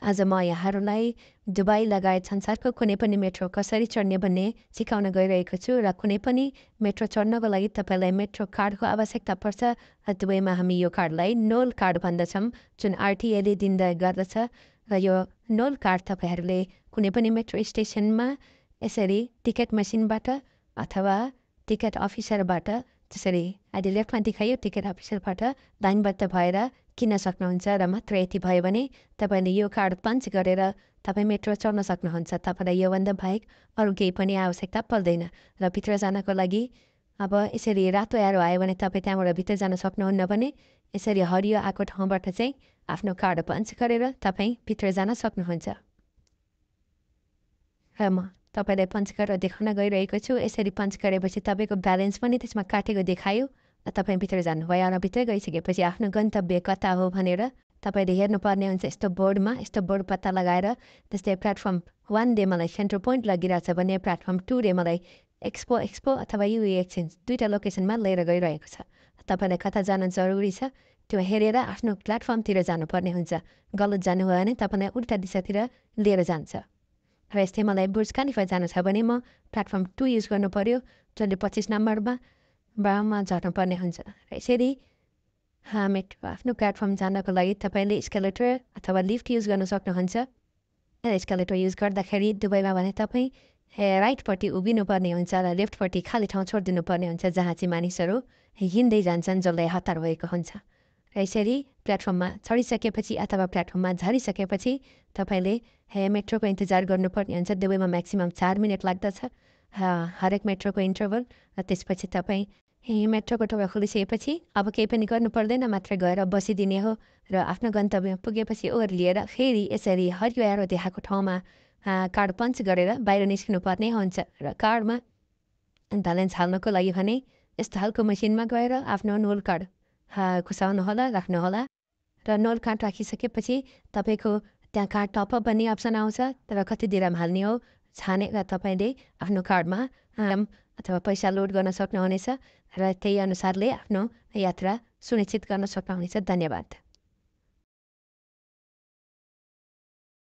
आज म यहाँहरूलाई दुबई लगायत संसारको कुनै पनि मेट्रो कसरी चढ्ने भन्ने सिकाउन गइरहेको छु र कुनै पनि मेट्रो चढ्नको लागि तपाईँलाई मेट्रो कार्डको आवश्यकता पर्छ र दुबईमा हामी यो कार्डलाई नोल कार्ड भन्दछौँ जुन आरटिएले दिँदै गर्दछ र यो नोल कार्ड तपाईँहरूले कुनै पनि मेट्रो स्टेसनमा यसरी टिकट मेसिनबाट अथवा टिकट अफिसरबाट जसरी अहिले लेफ्टमा देखायो टिकट अफिसरबाट लाइनबद्ध भएर किन्न सक्नुहुन्छ र मात्र यति भयो भने तपाईँले यो कार्ड पञ्च गरेर तपाईँ मेट्रो चढ्न सक्नुहुन्छ। तपाईँलाई योभन्दा बाहेक अरू केही पनि आवश्यकता पर्दैन र भित्र जानको लागि अब यसरी रातो एरो आयो भने तपाईँ त्यहाँबाट भित्र जान सक्नुहुन्न भने यसरी हरियो आएको ठाउँबाट चाहिँ आफ्नो कार्ड पञ्च गरेर तपाईँ भित्र जान सक्नुहुन्छ। र म तपाईँलाई पञ्च गरेर देखाउन गइरहेको छु। यसरी पञ्च गरेपछि तपाईँको ब्यालेन्स पनि त्यसमा काटेको देखायो र तपाईँ भित्र जानुभयो र भित्र गइसकेपछि आफ्नो गन्तव्य कता हो भनेर तपाईँले हेर्नुपर्ने हुन्छ। यस्तो बोर्ड पत्ता लगाएर जस्तै प्लेटफर्म 1ले मलाई सेन्ट्रल पोइन्ट लगिरहेछ भने प्लेटफर्म 2ले मलाई एक्सपो अथवा युए एक्सचेन्ज दुईवटा लोकेसनमा लिएर गइरहेको छ। तपाईँलाई कता जान जरुरी छ त्यो हेरेर आफ्नो प्लेटफर्मतिर जानुपर्ने हुन्छ। गलत जानुभयो भने तपाईँलाई उल्टा दिशातिर लिएर जान्छ। र यस्तै मलाई बुर्ज खलिफा जानु छ भने म प्लेटफर्म 2 युज गर्नु पऱ्यो जसले 25 नम्बरमा बामा झर्नुपर्ने हुन्छ। र यसरी मेट्रो आफ्नो प्लेटफर्म जानको लागि तपाईँले एस्केलेटर अथवा लिफ्ट युज गर्न सक्नुहुन्छ। एस्केलेटर युज गर्दाखेरि दुबईमा भने तपाईँ राइटपट्टि उभिनुपर्ने हुन्छ र लेफ्टपट्टि खाली ठाउँ छोडिदिनु पर्ने हुन्छ जहाँ चाहिँ मानिसहरू हिँड्दै जान्छन् जसलाई हतार भएको हुन्छ। र यसरी प्लेटफर्ममा चढिसकेपछि अथवा प्लेटफर्ममा झरिसकेपछि तपाईँले मेट्रोको इन्तजार गर्नुपर्ने हुन्छ। दुबईमा म्याक्सिमम् 4 मिनट लाग्दछ हरेक मेट्रोको इन्टरभल। र त्यसपछि तपाईँ मेट्रोको ढोका खोलिसकेपछि अब केही पनि गर्नु पर्दैन, मात्र गएर बसिदिने हो र आफ्नो गन्तव्य पुगेपछि ओर्लिएर फेरि यसरी हरियो एरो देखाएको ठाउँमा कार्ड पञ्च गरेर बाहिर निस्किनु पर्ने हुन्छ। र कार्डमा ब्यालेन्स हाल्नको लागि भने यस्तो खालको मसिनमा गएर आफ्नो नोल कार्ड खुसाउनुहोला, राख्नुहोला र नोल कार्ड राखिसकेपछि तपाईँको त्यहाँ कार्ड टपअप भन्ने अप्सन आउँछ। तर कति दिराम हाल्ने हो छानेर तपाईँले आफ्नो कार्डमा अथवा पैसा लोड गर्न सक्नुहुनेछ र त्यही अनुसारले आफ्नो यात्रा सुनिश्चित गर्न सक्नुहुनेछ। धन्यवाद।